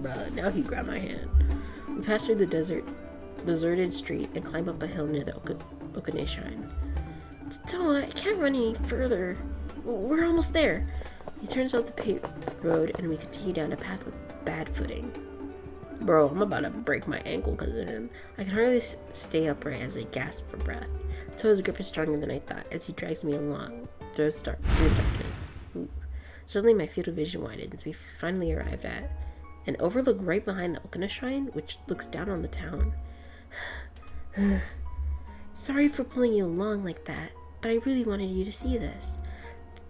Bruh, now he grabbed my hand. We passed through the deserted street and climbed up a hill near the Okane shrine. Toa, I can't run any further. We're almost there. He turns off the paved road and we continue down a path with bad footing. Bro, I'm about to break my ankle because of him. I can hardly stay upright as I gasp for breath. Toa's grip is stronger than I thought as he drags me along through the darkness. Ooh. Suddenly my field of vision widens. We finally arrived at an overlook right behind the Okana shrine, which looks down on the town. Sorry for pulling you along like that, but I really wanted you to see this.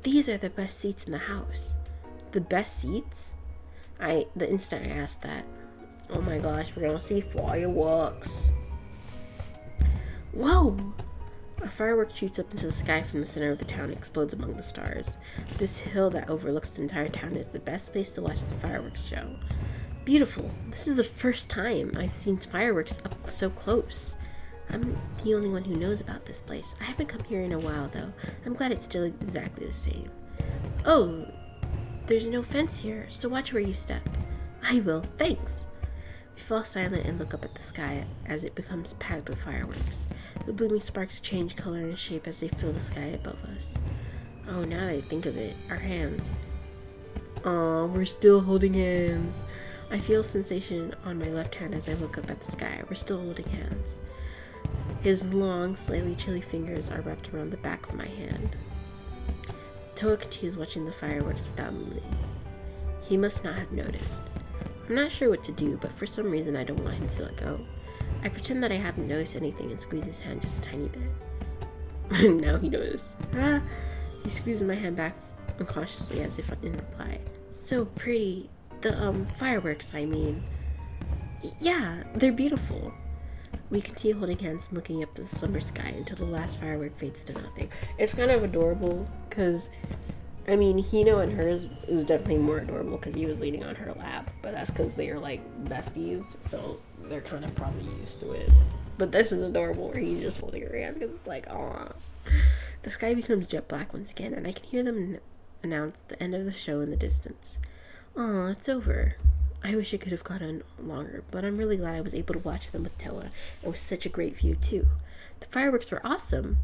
These are the best seats in the house. The best seats? The instant I asked that. Oh my gosh, we're gonna see fireworks. Whoa! A firework shoots up into the sky from the center of the town and explodes among the stars. This hill that overlooks the entire town is the best place to watch the fireworks show. Beautiful. This is the first time I've seen fireworks up so close. I'm the only one who knows about this place. I haven't come here in a while, though. I'm glad it's still exactly the same. Oh, there's no fence here, so watch where you step. I will, thanks. We fall silent and look up at the sky as it becomes packed with fireworks. The blooming sparks change color and shape as they fill the sky above us. Oh, now that I think of it, our hands. Aw, we're still holding hands. I feel sensation on my left hand as I look up at the sky. We're still holding hands. His long, slightly chilly fingers are wrapped around the back of my hand. Toa continues watching the fireworks without moving. He must not have noticed. I'm not sure what to do, but for some reason I don't want him to let go. I pretend that I haven't noticed anything and squeeze his hand just a tiny bit. Now he noticed. Ah! He squeezes my hand back unconsciously as if in reply. So pretty. The, fireworks, I mean. Yeah, they're beautiful. We continue holding hands and looking up to the summer sky until the last firework fades to nothing. It's kind of adorable because, I mean, Hino and hers is definitely more adorable because he was leaning on her lap, but that's because they are like besties, so they're kind of probably used to it. But this is adorable where he's just holding her hand because it's like, aw. The sky becomes jet black once again, and I can hear them announce the end of the show in the distance. Aw, it's over. I wish it could have gone on longer, but I'm really glad I was able to watch them with Toa. It was such a great view, too. The fireworks were awesome.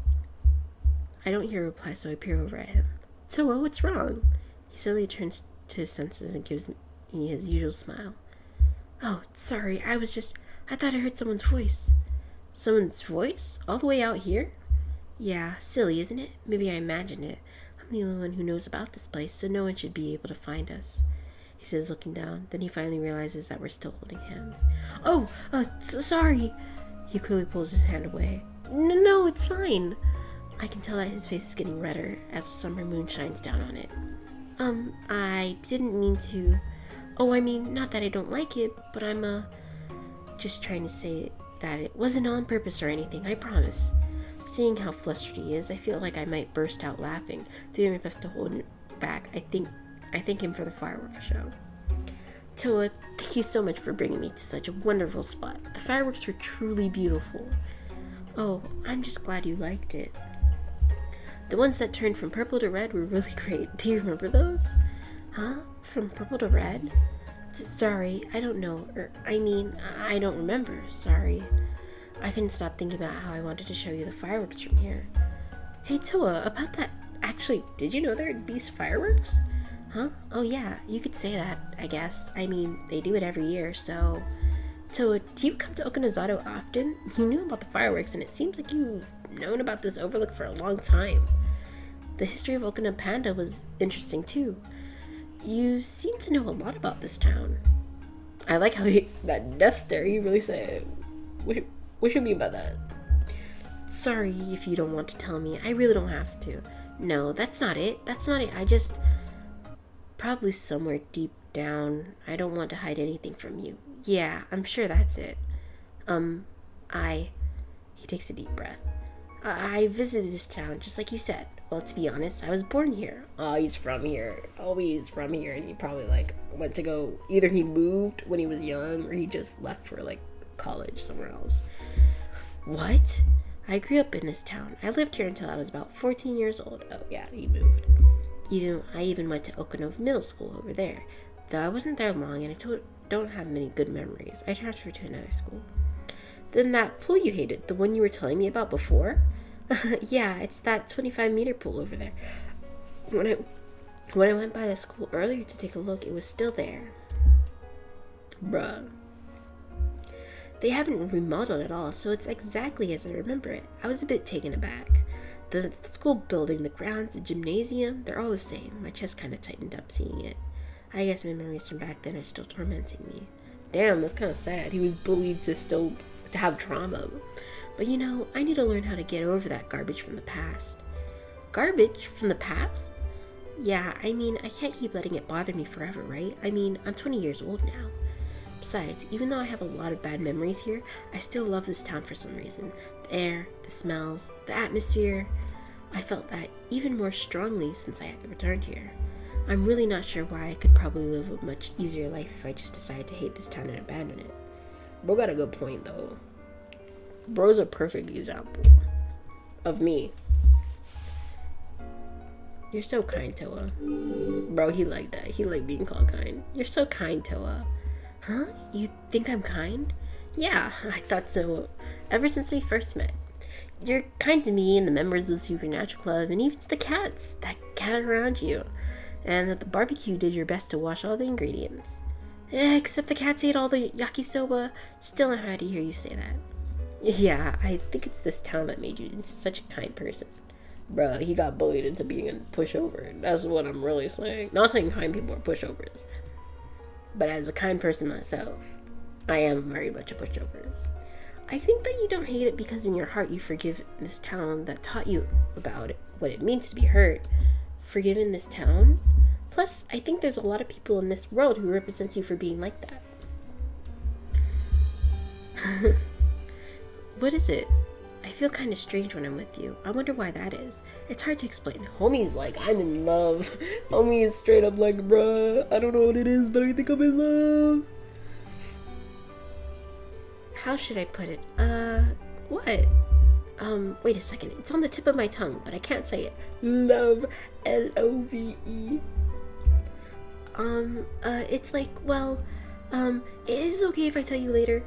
I don't hear a reply, so I peer over at him. Toa, what's wrong? He suddenly turns to his senses and gives me his usual smile. Oh, sorry, I thought I heard someone's voice. Someone's voice? All the way out here? Yeah, silly, isn't it? Maybe I imagined it. I'm the only one who knows about this place, so no one should be able to find us. He says, looking down. Then he finally realizes that we're still holding hands. Oh, sorry. He quickly pulls his hand away. No, it's fine. I can tell that his face is getting redder as the summer moon shines down on it. I didn't mean to. Oh, I mean, not that I don't like it, but I'm, just trying to say that it wasn't on purpose or anything, I promise. Seeing how flustered he is, I feel like I might burst out laughing. Doing my best to hold it back, I thank him for the fireworks show. Toa, thank you so much for bringing me to such a wonderful spot. The fireworks were truly beautiful. Oh, I'm just glad you liked it. The ones that turned from purple to red were really great. Do you remember those? Huh? From purple to red? Sorry, I don't know. I don't remember. Sorry. I couldn't stop thinking about how I wanted to show you the fireworks from here. Hey, Toa, about that. Actually, did you know there'd be fireworks? Huh? Oh yeah, you could say that, I guess. I mean, they do it every year, so... So, do you come to Okinazato often? You knew about the fireworks, and it seems like you've known about this overlook for a long time. The history of Okina Panda was interesting, too. You seem to know a lot about this town. I like how that death stare, he really said, what you mean by that? Sorry if you don't want to tell me. I really don't have to. No, that's not it. I just... Probably somewhere deep down, I don't want to hide anything from you. Yeah, I'm sure that's it. He takes a deep breath. I visited this town, just like you said. Well, to be honest, I was born here. Oh, he's from here. Oh, he's from here, and he probably, went to go... Either he moved when he was young, or he just left for, college somewhere else. What? I grew up in this town. I lived here until I was about 14 years old. Oh, yeah, he moved. I even went to Okinawa Middle School over there. Though I wasn't there long, and don't have many good memories. I transferred to another school. Then that pool you hated, the one you were telling me about before? Yeah, it's that 25-meter pool over there. When I went by the school earlier to take a look, it was still there. Bruh. They haven't remodeled at all, so it's exactly as I remember it. I was a bit taken aback. The school building, the grounds, the gymnasium, they're all the same. My chest kind of tightened up seeing it. I guess memories from back then are still tormenting me. Damn, that's kind of sad. He was bullied to have trauma. But you know, I need to learn how to get over that garbage from the past. Garbage from the past? Yeah, I mean, I can't keep letting it bother me forever, right? I mean, I'm 20 years old now. Besides, even though I have a lot of bad memories here, I still love this town for some reason. The air, the smells, the atmosphere. I felt that even more strongly since I returned here. I'm really not sure why. I could probably live a much easier life if I just decided to hate this town and abandon it. Bro got a good point, though. Bro's a perfect example of me. You're so kind, Toa. Bro, he liked that. He liked being called kind. You're so kind, Toa. Huh? You think I'm kind? Yeah, I thought so. Ever since we first met. You're kind to me and the members of the Supernatural Club, and even to the cats that gather around you. And at the barbecue, you did your best to wash all the ingredients. Except the cats ate all the yakisoba. Still not happy to hear you say that. Yeah, I think it's this town that made you into such a kind person. Bruh, he got bullied into being a pushover. That's what I'm really saying. Not saying kind people are pushovers. But as a kind person myself, I am very much a pushover. I think that you don't hate it because in your heart you forgive this town that taught you about it, what it means to be hurt. Forgiven this town? Plus, I think there's a lot of people in this world who represents you for being like that. What is it? I feel kind of strange when I'm with you. I wonder why that is. It's hard to explain. Homie's like, I'm in love. Homie is straight up like, bruh, I don't know what it is, but I think I'm in love. How should I put it? What? Wait a second. It's on the tip of my tongue, but I can't say it. Love. L-O-V-E. It's like, well, it is okay if I tell you later.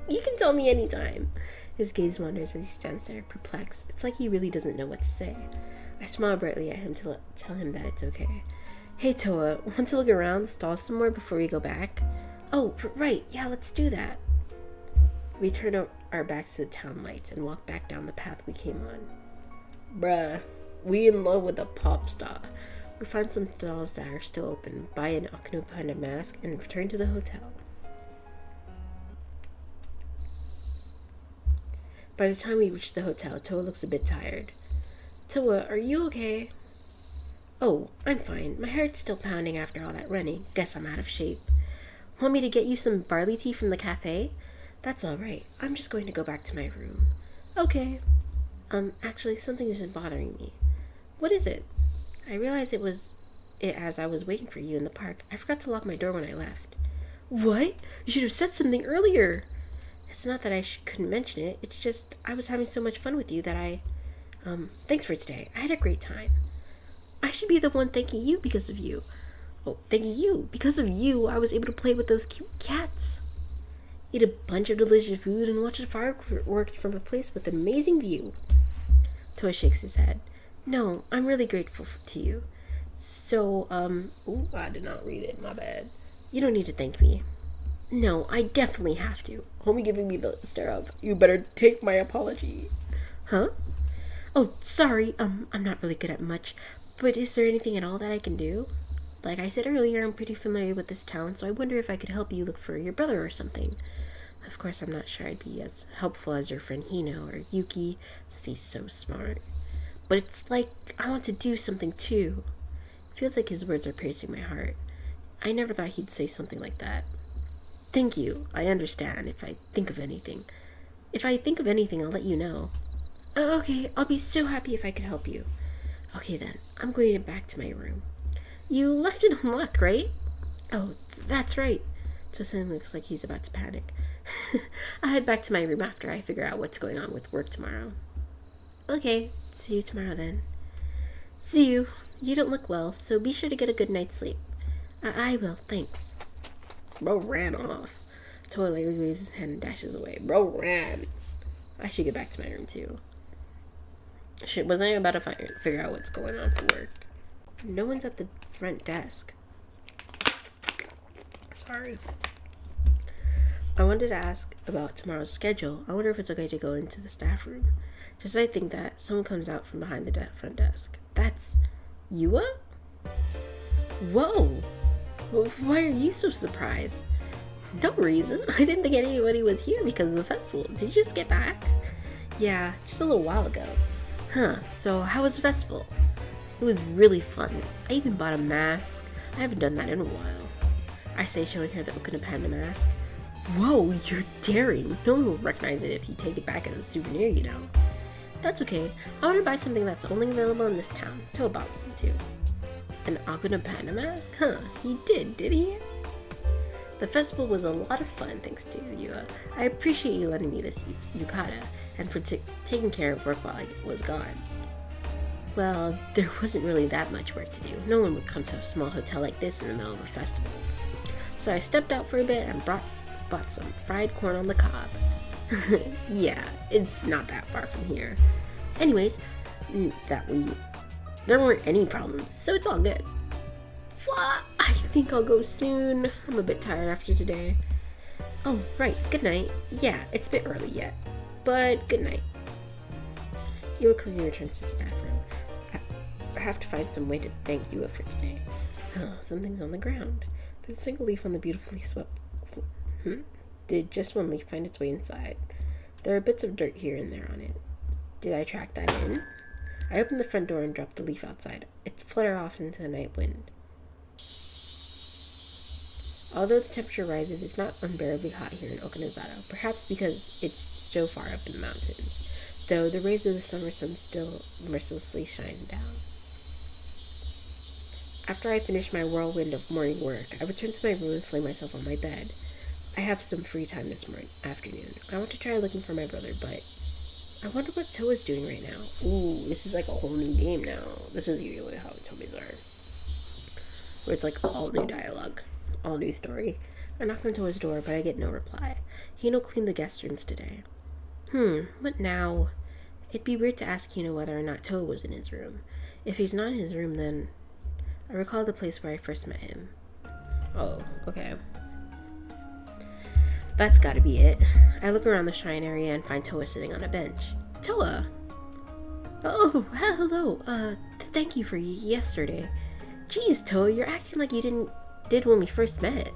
You can tell me anytime. His gaze wanders as he stands there, perplexed. It's like he really doesn't know what to say. I smile brightly at him to tell him that it's okay. Hey, Toa, want to look around the stall some more before we go back? Oh, right, yeah, let's do that. We turn our backs to the town lights and walk back down the path we came on. Bruh, we in love with a pop star. We find some stalls that are still open, buy an Akano Panda mask, and return to the hotel. By the time we reach the hotel, Toa looks a bit tired. Toa, are you okay? Oh, I'm fine. My heart's still pounding after all that running. Guess I'm out of shape. Want me to get you some barley tea from the cafe? That's alright. I'm just going to go back to my room. Okay. Actually, something isn't bothering me. What is it? I realized it as I was waiting for you in the park. I forgot to lock my door when I left. What? You should have said something earlier. It's not that I couldn't mention it. It's just I was having so much fun with you that thanks for today. I had a great time. I should be the one thanking you because of you. Oh, thanking you. Because of you, I was able to play with those cute cats. Eat a bunch of delicious food and watch the fireworks from a place with an amazing view. Toa shakes his head. No, I'm really grateful to you. So, ooh, I did not read it. My bad. You don't need to thank me. No, I definitely have to. Homie giving me the stare of, you better take my apology. Huh? Oh, sorry, I'm not really good at much, but is there anything at all that I can do? Like I said earlier, I'm pretty familiar with this town, so I wonder if I could help you look for your brother or something. Of course, I'm not sure I'd be as helpful as your friend Hino or Yuki, since he's so smart. But it's like, I want to do something too. It feels like his words are piercing my heart. I never thought he'd say something like that. Thank you. I understand if I think of anything. If I think of anything, I'll let you know. Oh, okay, I'll be so happy if I could help you. Okay then, I'm going back to my room. You left it unlocked, right? Oh, that's right. So suddenly looks like he's about to panic. I'll head back to my room after I figure out what's going on with work tomorrow. Okay, see you tomorrow then. See you. You don't look well, so be sure to get a good night's sleep. I will, thanks. Bro ran off. Toa lightly waves his hand and dashes away. Bro ran. I should get back to my room too. Shit, wasn't I about to figure out what's going on for work? No one's at the front desk. Sorry. I wanted to ask about tomorrow's schedule. I wonder if it's okay to go into the staff room. Just as I think that, someone comes out from behind the front desk. That's Yua? Whoa! Why are you so surprised? No reason. I didn't think anybody was here because of the festival. Did you just get back? Yeah, just a little while ago. Huh, so how was the festival? It was really fun. I even bought a mask. I haven't done that in a while. I say, showing her the Okuna Panda mask. Whoa, you're daring. No one will recognize it if you take it back as a souvenir, you know. That's okay. I want to buy something that's only available in this town. Toa bought one too. An Okuna Panda mask? Huh, he did he? The festival was a lot of fun thanks to you. I appreciate you lending me this yukata and for taking care of work while I was gone. Well, there wasn't really that much work to do. No one would come to a small hotel like this in the middle of a festival. So I stepped out for a bit and bought some fried corn on the cob. Yeah, it's not that far from here. Anyways, there weren't any problems, so it's all good. I think I'll go soon. I'm a bit tired after today. Oh, right, good night. Yeah, it's a bit early yet, but good night. Yua quickly returns to the staff room. I have to find some way to thank Yua for today. Oh, something's on the ground. There's a single leaf on the beautifully swept Did just one leaf find its way inside? There are bits of dirt here and there on it. Did I track that in? I opened the front door and dropped the leaf outside. It fluttered off into the night wind. Although the temperature rises, it's not unbearably hot here in Okinazawa, perhaps because it's so far up in the mountains, though the rays of the summer sun still mercilessly shine down. After I finish my whirlwind of morning work, I return to my room and flay myself on my bed. I have some free time this afternoon. I want to try looking for my brother, but I wonder what Toa's doing right now. Ooh, this is like a whole new game now. This is usually how Tobi's are. Where it's like all new dialogue, all new story. I knock on Toa's door, but I get no reply. Hino cleaned the guest rooms today. What now? It'd be weird to ask Hino whether or not Toa was in his room. If he's not in his room, then... I recall the place where I first met him. Oh, okay. That's gotta be it. I look around the shrine area and find Toa sitting on a bench. Toa! Oh, hello. Thank you for yesterday. Geez, Toa, you're acting like you did when we first met.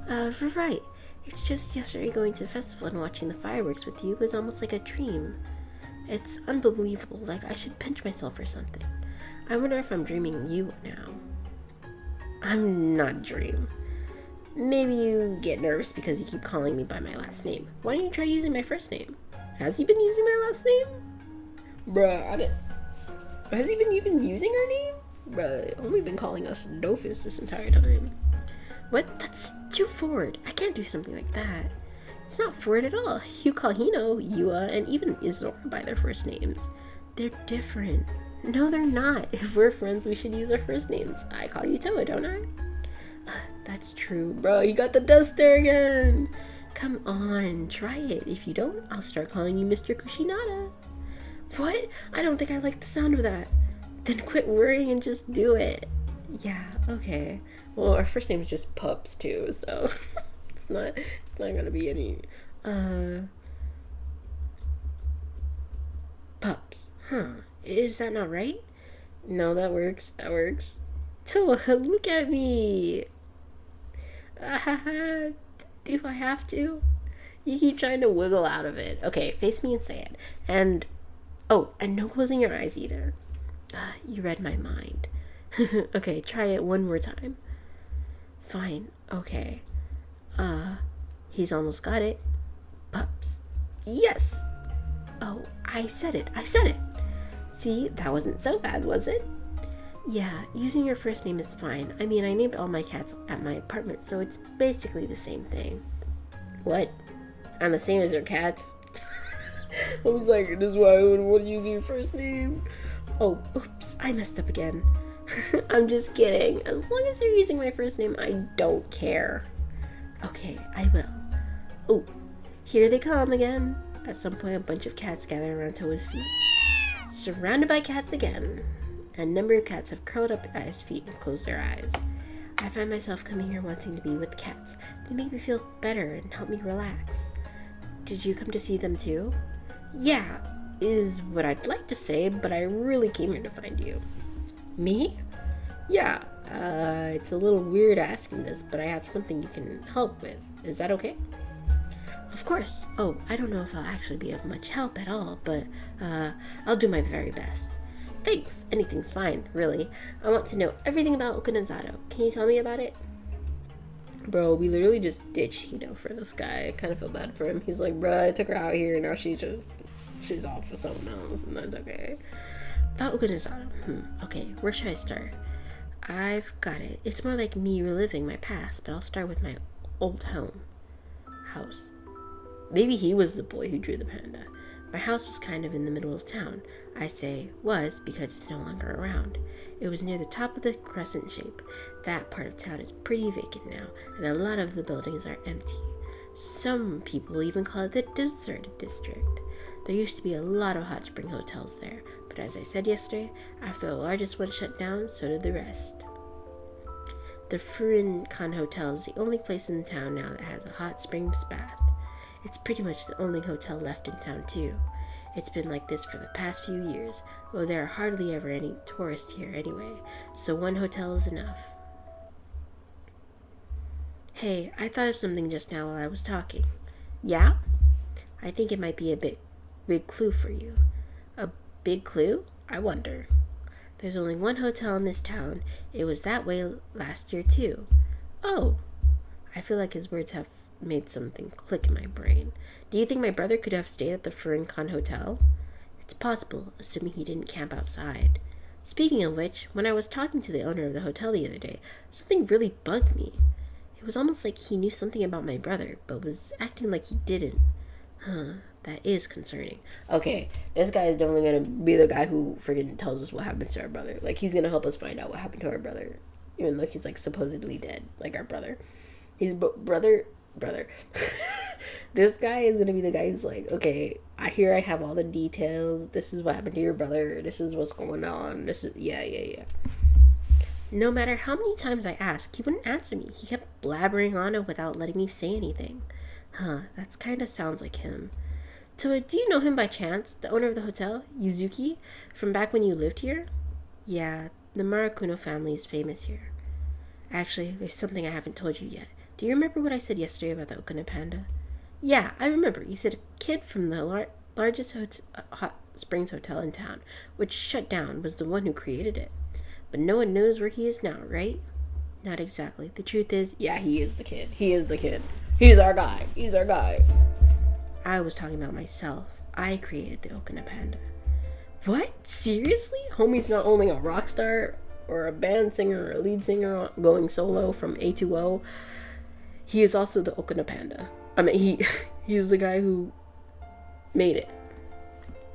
Right. It's just yesterday going to the festival and watching the fireworks with you was almost like a dream. It's unbelievable, like I should pinch myself or something. I wonder if I'm dreaming you now. I'm not dream. Maybe you get nervous because you keep calling me by my last name. Why don't you try using my first name? Has he been using my last name? Bruh, has he been even using her name? Bruh, only been calling us Dofus this entire time. What? That's too forward. I can't do something like that. It's not forward at all. You call Hino, Yua, and even Izora by their first names. They're different. No, they're not. If we're friends, we should use our first names. I call you Toa, don't I? That's true. Bro, you got the duster again. Come on, try it. If you don't, I'll start calling you Mr. Kushinada. What? I don't think I like the sound of that. Then quit worrying and just do it. Yeah, okay. Well, our first name's just Pups too, so it's not gonna be any Pups. Huh. Is that not right? No, that works. Toa, look at me. Do I have to? You keep trying to wiggle out of it. Okay, face me and say it. And no closing your eyes either. You read my mind. Okay, try it one more time. Fine. Okay. He's almost got it. Pups. Yes. Oh, I said it. See, that wasn't so bad, was it? Yeah, using your first name is fine. I mean, I named all my cats at my apartment, so it's basically the same thing. What? I'm the same as your cats? I was like, this is why I would want to use your first name. Oh, oops, I messed up again. I'm just kidding. As long as you're using my first name, I don't care. Okay, I will. Oh, here they come again. At some point, a bunch of cats gather around Toa's feet. Surrounded by cats again. A number of cats have curled up at his feet and closed their eyes. I find myself coming here wanting to be with cats. They make me feel better and help me relax. Did you come to see them too? Yeah, is what I'd like to say, but I really came here to find you. Me? Yeah, it's a little weird asking this, but I have something you can help with. Is that okay? Of course. Oh, I don't know if I'll actually be of much help at all, but I'll do my very best. Thanks. Anything's fine, really. I want to know everything about Okinazato. Can you tell me about it? Bro, we literally just ditched Hito for this guy. I kind of feel bad for him. He's like, bro, I took her out here, and now she's off with someone else, and that's okay. About Okinazato. Okay, where should I start? I've got it. It's more like me reliving my past, but I'll start with my old house. Maybe he was the boy who drew the panda. My house was kind of in the middle of town. I say was because it's no longer around. It was near the top of the crescent shape. That part of town is pretty vacant now, and a lot of the buildings are empty. Some people even call it the deserted district. There used to be a lot of hot spring hotels there, but as I said yesterday, after the largest one shut down, so did the rest. The Furin-kan Hotel is the only place in town now that has a hot springs bath. It's pretty much the only hotel left in town, too. It's been like this for the past few years, though there are hardly ever any tourists here anyway, so one hotel is enough. Hey, I thought of something just now while I was talking. Yeah? I think it might be a big clue for you. A big clue? I wonder. There's only one hotel in this town. It was that way last year, too. Oh! I feel like his words have made something click in my brain. Do you think my brother could have stayed at the Furin-kan Hotel? It's possible, assuming he didn't camp outside. Speaking of which, when I was talking to the owner of the hotel the other day, something really bugged me. It was almost like he knew something about my brother, but was acting like he didn't. That is concerning. Okay, this guy is definitely gonna be the guy who freaking tells us what happened to our brother. Like, he's gonna help us find out what happened to our brother, even though he's, like, supposedly dead, like our brother. He's brother. This guy is gonna be the guy who's like, okay, I have all the details. This is what happened to your brother. This is what's going on. This is yeah. No matter how many times I asked, he wouldn't answer me. He kept blabbering on without letting me say anything. That kind of sounds like him. So, do you know him by chance? The owner of the hotel, Yuzuki, from back when you lived here? Yeah, the Murakuno family is famous here. Actually, there's something I haven't told you yet. Do you remember what I said yesterday about the Okina Panda? Yeah, I remember. You said a kid from the largest hot springs hotel in town, which shut down, was the one who created it. But no one knows where he is now, right? Not exactly. The truth is, yeah, he is the kid. He's our guy. I was talking about myself. I created the Okina Panda. What? Seriously? Homie's not only a rock star or a band singer or a lead singer going solo from A to O. He is also the Okina Panda. I mean, he's the guy who made it.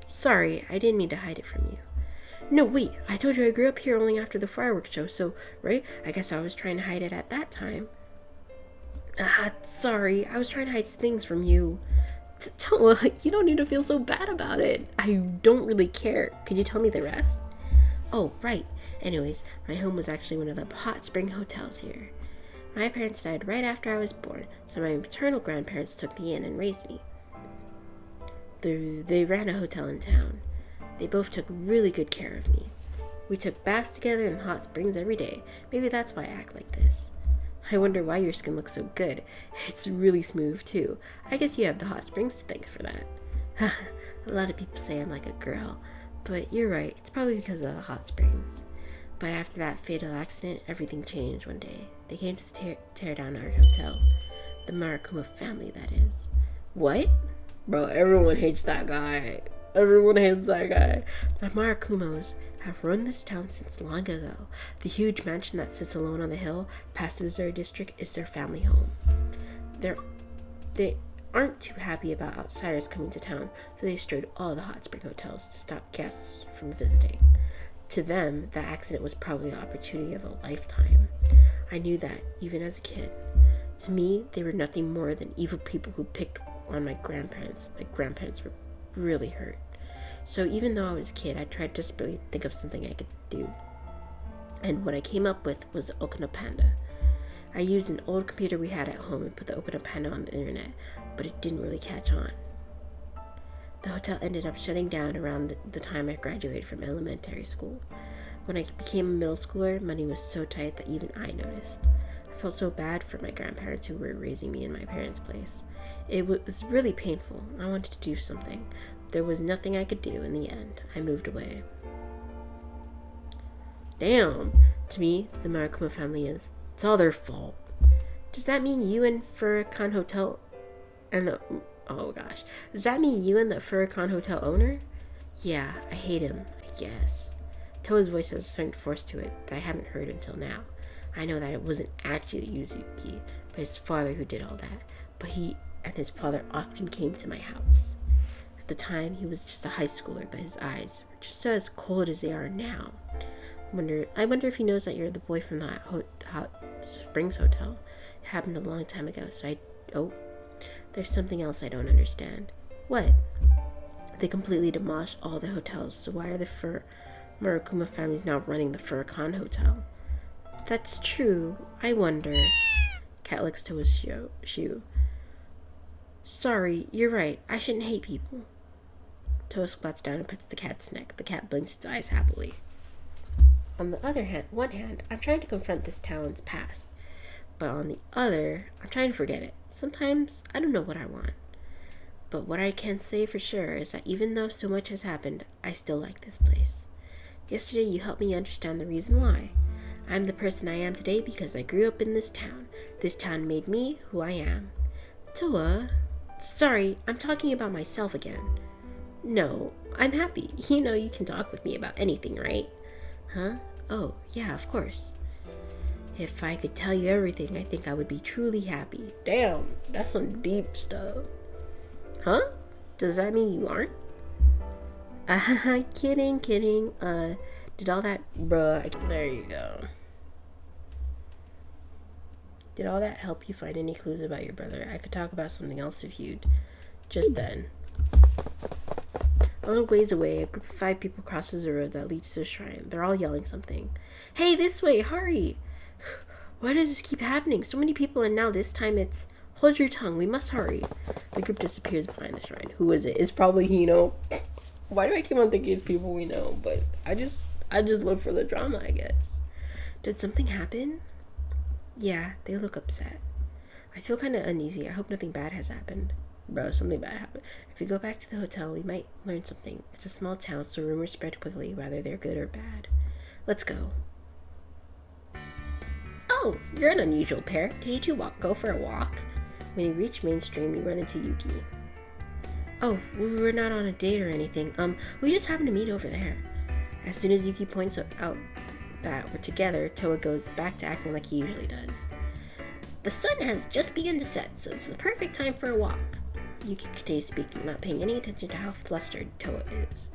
Sorry, I didn't mean to hide it from you. No, wait, I told you I grew up here only after the fireworks show, so, right? I guess I was trying to hide it at that time. Sorry, I was trying to hide things from you. You don't need to feel so bad about it. I don't really care. Could you tell me the rest? Oh, right. Anyways, my home was actually one of the hot spring hotels here. My parents died right after I was born, so my maternal grandparents took me in and raised me. They ran a hotel in town. They both took really good care of me. We took baths together in hot springs every day. Maybe that's why I act like this. I wonder why your skin looks so good. It's really smooth, too. I guess you have the hot springs to thank for that. A lot of people say I'm like a girl, but you're right. It's probably because of the hot springs. But after that fatal accident, everything changed one day. They came to tear down our hotel. The Marakuma family, that is. What? Bro, everyone hates that guy. The Marakumos have run this town since long ago. The huge mansion that sits alone on the hill past the Zero District is their family home. They aren't too happy about outsiders coming to town, so they destroyed all the hot spring hotels to stop guests from visiting. To them, the accident was probably the opportunity of a lifetime. I knew that, even as a kid. To me, they were nothing more than evil people who picked on my grandparents. My grandparents were really hurt. So even though I was a kid, I tried desperately to think of something I could do. And what I came up with was the Okina Panda. I used an old computer we had at home and put the Okina Panda on the internet, but it didn't really catch on. The hotel ended up shutting down around the time I graduated from elementary school. When I became a middle schooler, money was so tight that even I noticed. I felt so bad for my grandparents who were raising me in my parents' place. It was really painful. I wanted to do something. There was nothing I could do. In the end, I moved away. Damn. To me, the Marakuma family it's all their fault. Does that mean you and Furikon Hotel and the... Oh gosh. Does that mean you and the Furikon Hotel owner? Yeah, I hate him, I guess. Toa's voice has a certain force to it that I haven't heard until now. I know that it wasn't actually Yuzuki, but his father who did all that. But he and his father often came to my house. At the time, he was just a high schooler, but his eyes were just as cold as they are now. I wonder if he knows that you're the boy from the Hot Springs Hotel. It happened a long time ago, so there's something else I don't understand. What? They completely demolished all the hotels, so why are the Murakuma families now running the Furikon Hotel? That's true. I wonder. Cat licks Toa's shoe. Sorry, you're right. I shouldn't hate people. Toa squats down and pets the cat's neck. The cat blinks its eyes happily. On the one hand, I'm trying to confront this town's past. But on the other, I'm trying to forget it. Sometimes, I don't know what I want. But what I can say for sure is that even though so much has happened, I still like this place. Yesterday, you helped me understand the reason why. I'm the person I am today because I grew up in this town. This town made me who I am. Toa, sorry, I'm talking about myself again. No, I'm happy. You know you can talk with me about anything, right? Huh? Oh, yeah, of course. If I could tell you everything, I think I would be truly happy. Damn, that's some deep stuff. Huh? Does that mean you aren't? Kidding. Did all that, bruh, there you go. Did all that help you find any clues about your brother? I could talk about something else if you'd. Just then. A little ways away, a group of 5 people crosses the road that leads to the shrine. They're all yelling something. Hey, this way, hurry! Why does this keep happening? So many people, and now this time it's... Hold your tongue, we must hurry. The group disappears behind the shrine. Who is it? It's probably Hino. Why do I keep on thinking it's people we know? But I just live for the drama, I guess. Did something happen? Yeah, they look upset. I feel kind of uneasy. I hope nothing bad has happened. Bro, something bad happened. If we go back to the hotel, we might learn something. It's a small town, so rumors spread quickly, whether they're good or bad. Let's go. Oh, you're an unusual pair. Did you two go for a walk? When you reach Mainstream, we run into Yuki. Oh, we were not on a date or anything. We just happened to meet over there. As soon as Yuki points out that we're together, Toa goes back to acting like he usually does. The sun has just begun to set, so it's the perfect time for a walk. Yuki continues speaking, not paying any attention to how flustered Toa is.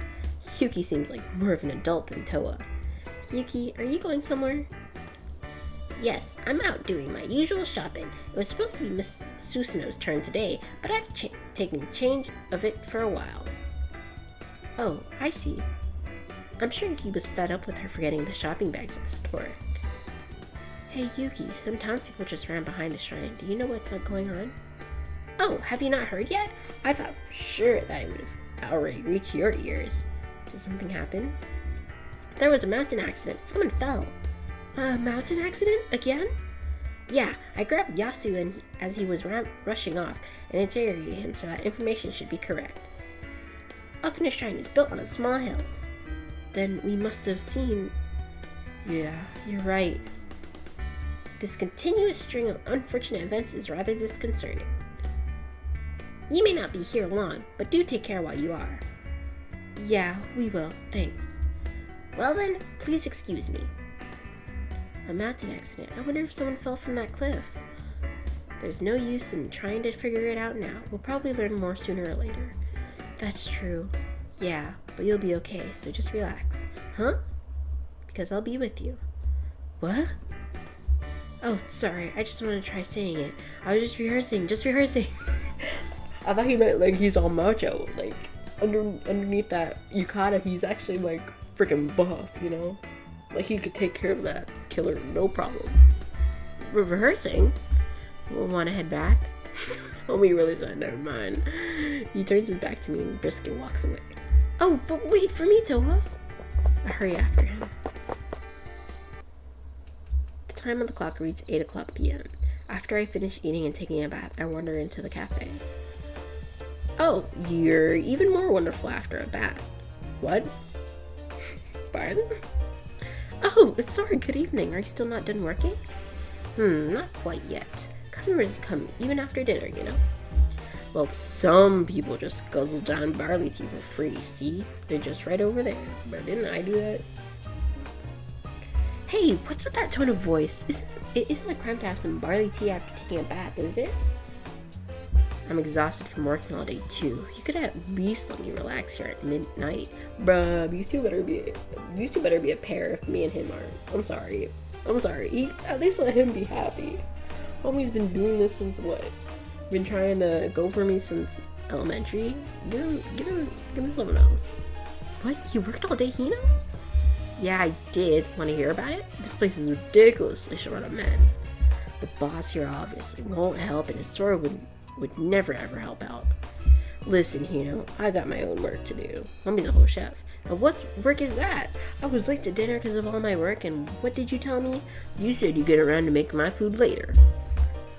Yuki seems like more of an adult than Toa. Yuki, are you going somewhere? Yes, I'm out doing my usual shopping. It was supposed to be Miss Susanoo's turn today, but I've taken change of it for a while. Oh, I see. I'm sure Yuki was fed up with her forgetting the shopping bags at the store. Hey Yuki, some townspeople just ran behind the shrine. Do you know what's going on? Oh, have you not heard yet? I thought for sure that it would have already reached your ears. Did something happen? There was a mountain accident. Someone fell. A mountain accident? Again? Yeah, I grabbed Yasu as he was rushing off and interrogated him, so that information should be correct. Okina Shrine is built on a small hill. Then we must have seen... Yeah, you're right. This continuous string of unfortunate events is rather disconcerting. You may not be here long, but do take care while you are. Yeah, we will. Thanks. Well then, please excuse me. A mountain accident. I wonder if someone fell from that cliff. There's no use in trying to figure it out now. We'll probably learn more sooner or later. That's true. Yeah, but you'll be okay, so just relax. Huh? Because I'll be with you. What? Oh, sorry, I just wanted to try saying it. I was just rehearsing. I thought he meant like he's all macho. Like, underneath that yukata, he's actually like freaking buff, you know? Like he could take care of that killer, no problem. We're rehearsing? We'll want to head back? Homie really said, never mind. He turns his back to me and briskly walks away. Oh, but wait for me, Toha. I hurry after him. The time on the clock reads 8 o'clock p.m. After I finish eating and taking a bath, I wander into the cafe. Oh, you're even more wonderful after a bath. What? Pardon? Oh, sorry, good evening. Are you still not done working? Not quite yet. Customers come even after dinner, you know? Well, some people just guzzle down barley tea for free, see? They're just right over there. But didn't I do that? Hey, what's with that tone of voice? It isn't a crime to have some barley tea after taking a bath, is it? I'm exhausted from working all day too. You could at least let me relax here at midnight. Bruh, these two better be a pair if me and him aren't. I'm sorry. At least let him be happy. Homie's been doing this since what? Been trying to go for me since elementary? Give him someone else. What? You worked all day, Hino? Yeah, I did. Want to hear about it? This place is ridiculously short of men. The boss here obviously won't help, and his store would never ever help out. Listen, Hino, I got my own work to do. I'll be the whole chef. And what work is that? I was late to dinner because of all my work, and what did you tell me? You said you'd get around to making my food later.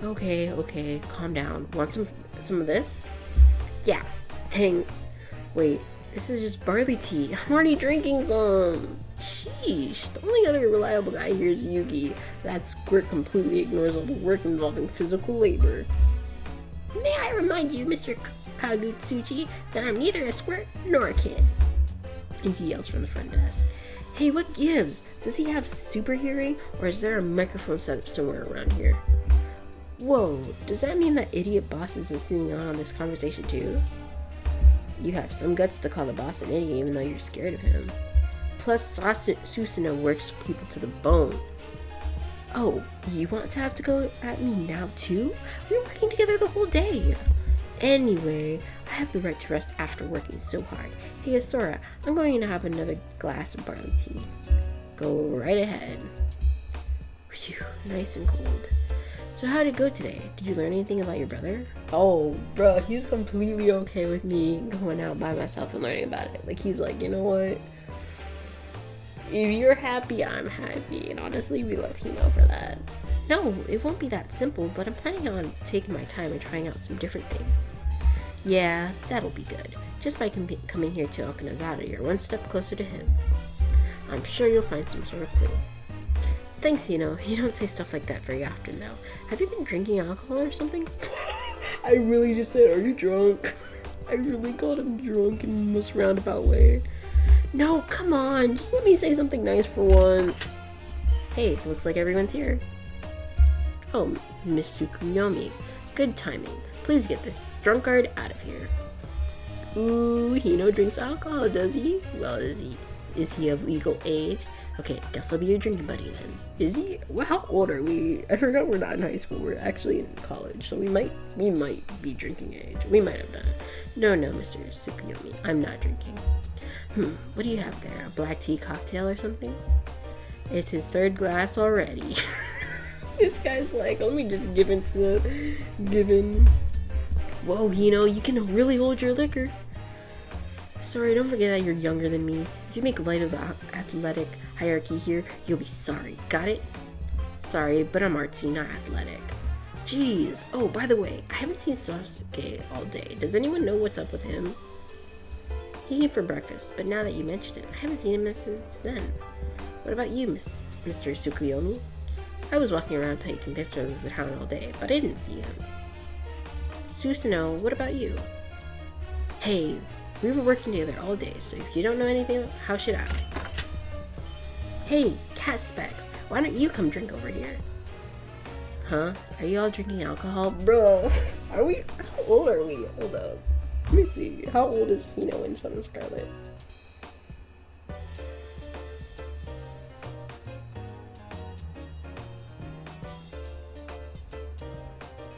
Okay, calm down. Want some of this? Yeah, thanks. Wait, this is just barley tea. I'm already drinking some. Sheesh, the only other reliable guy here is Yugi. That squirt completely ignores all the work involving physical labor. May I remind you, Mr. Kagutsuchi, that I'm neither a squirt nor a kid. He yells from the front desk. Hey, what gives? Does he have super hearing, or is there a microphone set up somewhere around here? Whoa, does that mean that idiot boss is listening on this conversation too? You have some guts to call the boss an idiot even though you're scared of him. Plus, Susanoo works people to the bone. Oh, you want to have to go at me now too? We were working together the whole day. Anyway, I have the right to rest after working so hard. Hey, Asura, I'm going to have another glass of barley tea. Go right ahead. Phew, nice and cold. So how'd it go today? Did you learn anything about your brother? Oh, bro, he's completely okay with me going out by myself and learning about it. Like, he's like, you know what? If you're happy, I'm happy. And honestly, we love Himo for that. No, it won't be that simple, but I'm planning on taking my time and trying out some different things. Yeah, that'll be good. Just by coming here to Okinazawa, you're one step closer to him. I'm sure you'll find some sort of clue. Thanks, you don't say stuff like that very often now. Have you been drinking alcohol or something? I really just said, are you drunk? I really called him drunk in the most roundabout way. No, come on, just let me say something nice for once. Hey, looks like everyone's here. Oh, Miss Tsukuyomi, good timing. Please get this drunkard out of here. Ooh, Hino drinks alcohol, does he? Well, is he of legal age? Okay, guess I'll be your drinking buddy then. Is he? Well, how old are we? I forgot we're not in high school. We're actually in college, so we might be drinking age. We might have done it. No, Mr. Tsukuyomi, I'm not drinking. What do you have there? A black tea cocktail or something? It's his third glass already. This guy's like, let me just give in. Whoa, Hino, you can really hold your liquor. Sorry, don't forget that you're younger than me. If you make light of the athletic hierarchy here, you'll be sorry. Got it? Sorry, but I'm artsy, not athletic. Jeez. Oh, by the way, I haven't seen Sasuke all day. Does anyone know what's up with him? He came for breakfast, but now that you mention it, I haven't seen him since then. What about you, Mr. Tsukuyomi? I was walking around taking pictures of the town all day, but I didn't see him. Susanoo, what about you? Hey, we were working together all day, so if you don't know anything, how should I? Hey, Cat Specs, why don't you come drink over here? Huh? Are you all drinking alcohol? Bro, are we? How old are we? Hold up. Let me see. How old is Hino and Sun and Scarlet?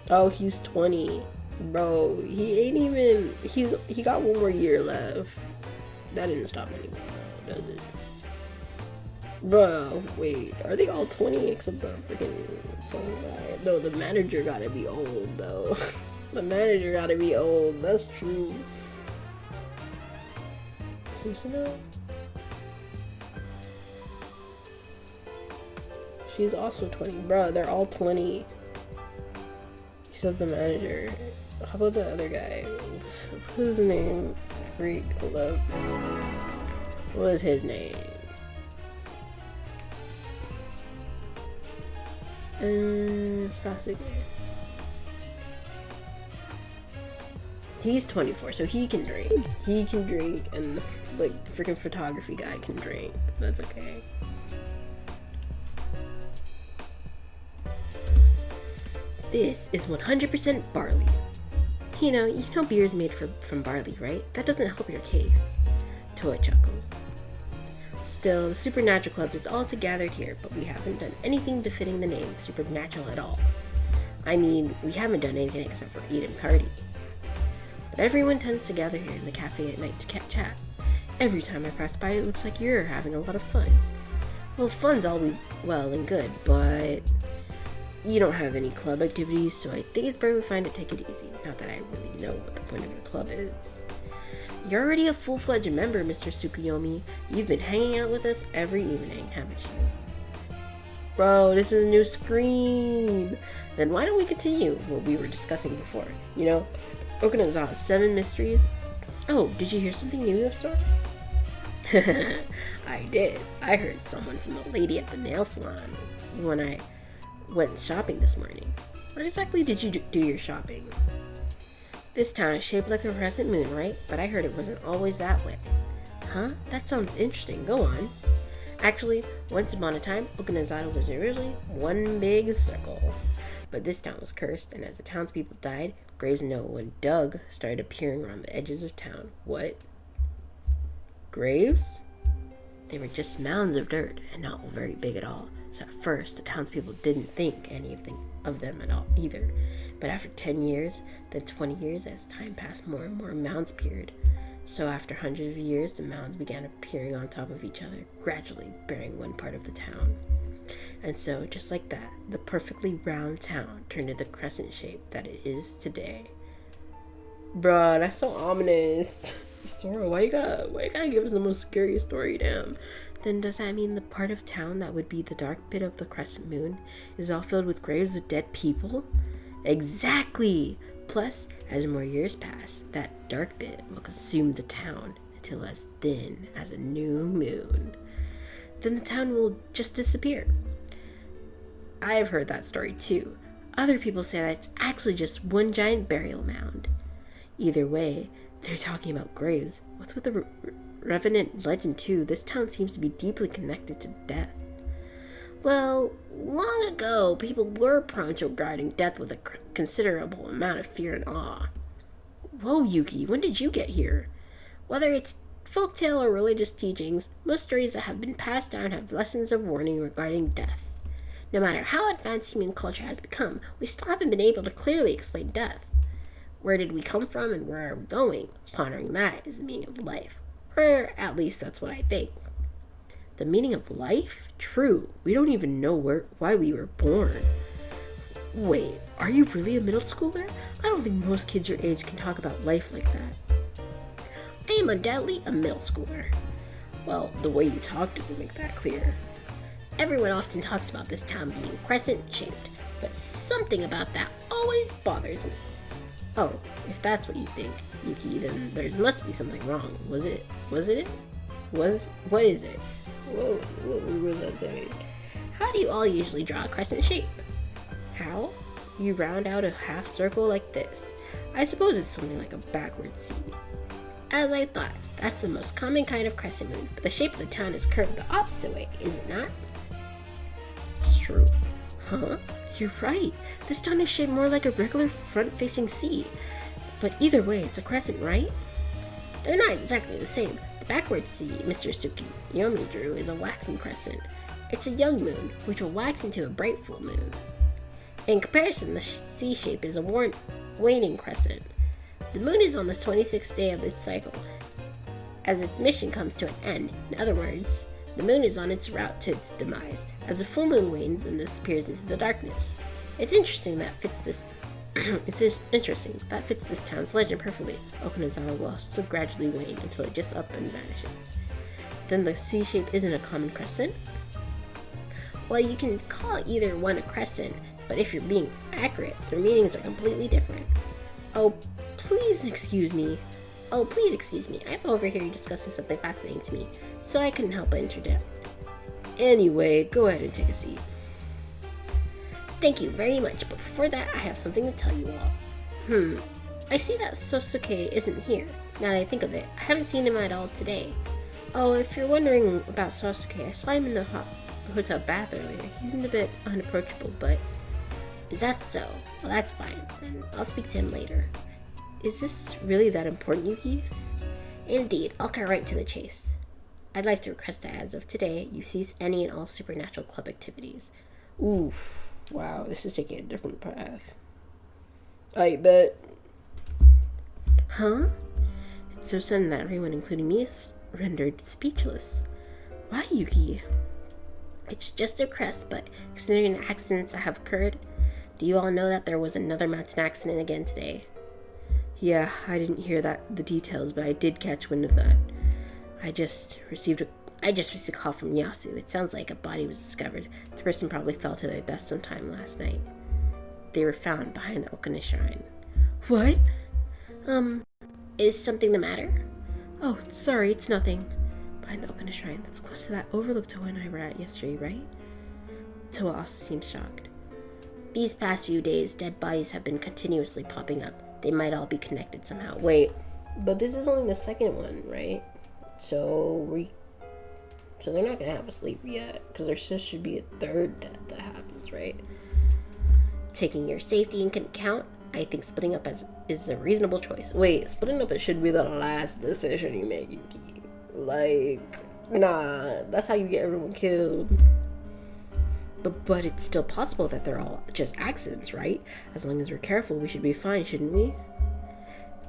Oh, he's 20. Bro, he ain't even... He got one more year left. That didn't stop anymore, does it? Bro, wait. Are they all 20 except the freaking phone guy? No, the manager gotta be old, though. The manager gotta be old. That's true. Susanoo? She's also 20. Bro, they're all 20. Except the manager. How about the other guy? What's his name? Freak. Hold up. What was his name? Sasuke. He's 24, so he can drink. He can drink, and the freaking photography guy can drink. That's okay. This is 100% barley. You know beer is made from barley, right? That doesn't help your case. Toa chuckles. Still, the Supernatural Club is all gathered here, but we haven't done anything befitting the name Supernatural at all. I mean, we haven't done anything except for eat and party. But everyone tends to gather here in the cafe at night to chat. Every time I pass by, it looks like you're having a lot of fun. Well, fun's always well and good, but you don't have any club activities, so I think it's probably fine to take it easy. Not that I really know what the point of your club is. You're already a full-fledged member, Mr. Tsukuyomi. You've been hanging out with us every evening, haven't you? Bro, this is a new screen. Then why don't we continue what we were discussing before? Okinazawa 7 Mysteries. Oh, did you hear something new in the store? I did. I heard someone from the lady at the nail salon when I went shopping this morning. Where exactly did you do your shopping? This town is shaped like a crescent moon, right? But I heard it wasn't always that way. Huh? That sounds interesting. Go on. Actually, once upon a time, Okinazawa was originally one big circle. But this town was cursed, and as the townspeople died, graves no one dug started appearing around the edges of town. What? Graves? They were just mounds of dirt, and not very big at all. So at first, the townspeople didn't think anything of them at all either. But after 10 years, then 20 years, as time passed, more and more mounds appeared. So after hundreds of years, the mounds began appearing on top of each other, gradually bearing one part of the town. And so, just like that, the perfectly round town turned into the crescent shape that it is today. Bruh, that's so ominous. Sora, why you gotta give us the most scary story, damn? Then does that mean the part of town that would be the dark bit of the crescent moon is all filled with graves of dead people? Exactly! Plus, as more years pass, that dark bit will consume the town until as thin as a new moon. Then the town will just disappear. I've heard that story too. Other people say that it's actually just one giant burial mound. Either way, they're talking about graves. What's with the Revenant legend too? This town seems to be deeply connected to death. Well, long ago, people were prone to regarding death with a considerable amount of fear and awe. Whoa, Yuki, when did you get here? Whether it's folktale or religious teachings, most stories that have been passed down have lessons of warning regarding death. No matter how advanced human culture has become, we still haven't been able to clearly explain death. Where did we come from and where are we going? Pondering that is the meaning of life. Or at least that's what I think. The meaning of life? True. We don't even know why we were born. Wait, are you really a middle schooler? I don't think most kids your age can talk about life like that. I am undoubtedly a middle schooler. Well, the way you talk doesn't make that clear. Everyone often talks about this town being crescent-shaped, but something about that always bothers me. Oh, if that's what you think, Yuki, then there must be something wrong. What is it? What is it? Whoa, what was that saying? How do you all usually draw a crescent shape? How? You round out a half circle like this. I suppose it's something like a backward C. As I thought, that's the most common kind of crescent moon, but the shape of the town is curved the opposite way, is it not? It's true. Huh? You're right. This town is shaped more like a regular front-facing C. But either way, it's a crescent, right? They're not exactly the same. The backward C Mr. Tsukuyomi drew is a waxing crescent. It's a young moon, which will wax into a bright full moon. In comparison, the C shape is a waning crescent. The moon is on the 26th day of its cycle, as its mission comes to an end. In other words, the moon is on its route to its demise, as the full moon wanes and disappears into the darkness. It's interesting that fits this town's legend perfectly. Okinazawa will so gradually wane until it just up and vanishes. Then the C shape isn't a common crescent? Well, you can call either one a crescent, but if you're being accurate, their meanings are completely different. Oh, please excuse me. I'm over here discussing something fascinating to me, so I couldn't help but interject. Anyway, go ahead and take a seat. Thank you very much, but before that, I have something to tell you all. I see that Sosuke isn't here. Now that I think of it, I haven't seen him at all today. Oh, if you're wondering about Sosuke, I saw him in the hotel bath earlier. He's a bit unapproachable, but... Is that so? Well, that's fine. Then I'll speak to him later. Is this really that important, Yuki? Indeed, I'll cut right to the chase. I'd like to request that as of today, you cease any and all supernatural club activities. Oof. Wow, this is taking a different path. I bet. Huh? It's so sudden that everyone, including me, is rendered speechless. Why, Yuki? It's just a request, but considering the accidents that have occurred, do you all know that there was another mountain accident again today? Yeah, I didn't hear the details, but I did catch wind of that. I just received a call from Yasu. It sounds like a body was discovered. The person probably fell to their death sometime last night. They were found behind the Okina shrine. What? Is something the matter? Oh, sorry, it's nothing. Behind the Okina shrine, that's close to that overlooked one I were at yesterday, right? Toa also seems shocked. These past few days, dead bodies have been continuously popping up. They might all be connected somehow. Wait, but this is only the second one, right? So they're not gonna have us leave yet, because there should be a third death that happens, right? Taking your safety into account, I think splitting up is a reasonable choice. Wait, splitting up should be the last decision you make, Yuki. Like, nah, that's how you get everyone killed. But it's still possible that they're all just accidents, right? As long as we're careful, we should be fine, shouldn't we?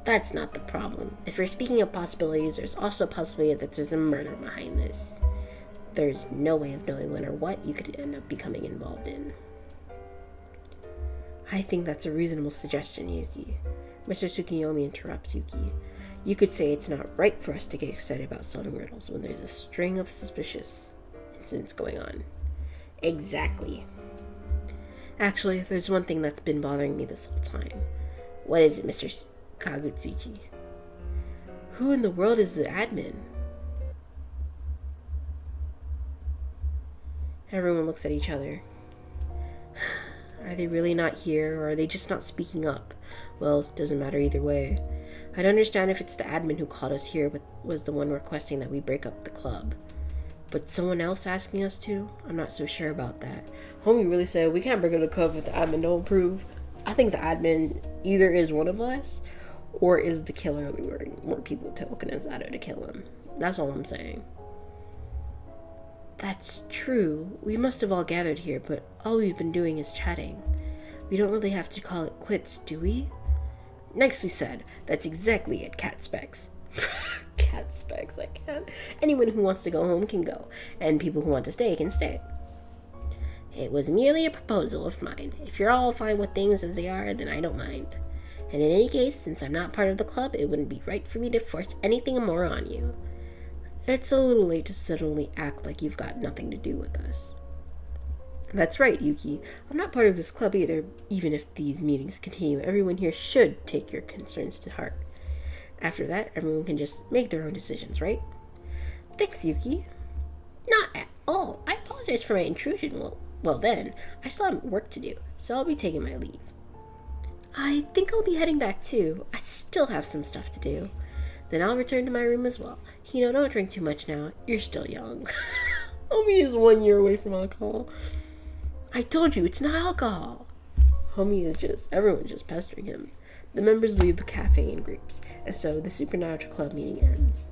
That's not the problem. If you're speaking of possibilities, there's also a possibility that there's a murder behind this. There's no way of knowing when or what you could end up becoming involved in. I think that's a reasonable suggestion, Yuki. Mr. Tsukiyomi interrupts Yuki. You could say it's not right for us to get excited about solving riddles when there's a string of suspicious incidents going on. Exactly. Actually, there's one thing that's been bothering me this whole time. What is it, Mr. Kagutsuchi? Who in the world is the admin? Everyone looks at each other. Are they really not here, or are they just not speaking up? Well, it doesn't matter either way. I'd understand if it's the admin who called us here, but was the one requesting that we break up the club. But someone else asking us to? I'm not so sure about that. Homie really said, we can't break up the club if the admin don't approve. I think the admin either is one of us, or is the killer luring more people to Okinazawa to kill him. That's all I'm saying. That's true. We must have all gathered here, but all we've been doing is chatting. We don't really have to call it quits, do we? Nicely said. That's exactly it, Cat Specs. Cat Specs, I can't. Anyone who wants to go home can go, and people who want to stay can stay. It was merely a proposal of mine. If you're all fine with things as they are, then I don't mind. And in any case, since I'm not part of the club, it wouldn't be right for me to force anything more on you. It's a little late to suddenly act like you've got nothing to do with us. That's right, Yuki. I'm not part of this club either. Even if these meetings continue, everyone here should take your concerns to heart. After that, everyone can just make their own decisions, right? Thanks, Yuki. Not at all. I apologize for my intrusion. Well then, I still have work to do, so I'll be taking my leave. I think I'll be heading back too. I still have some stuff to do. Then I'll return to my room as well. Don't drink too much now. You're still young. Homie is 1 year away from alcohol. I told you, it's not alcohol. Homie is everyone's just pestering him. The members leave the cafe in groups, and so the Supernatural Club meeting ends.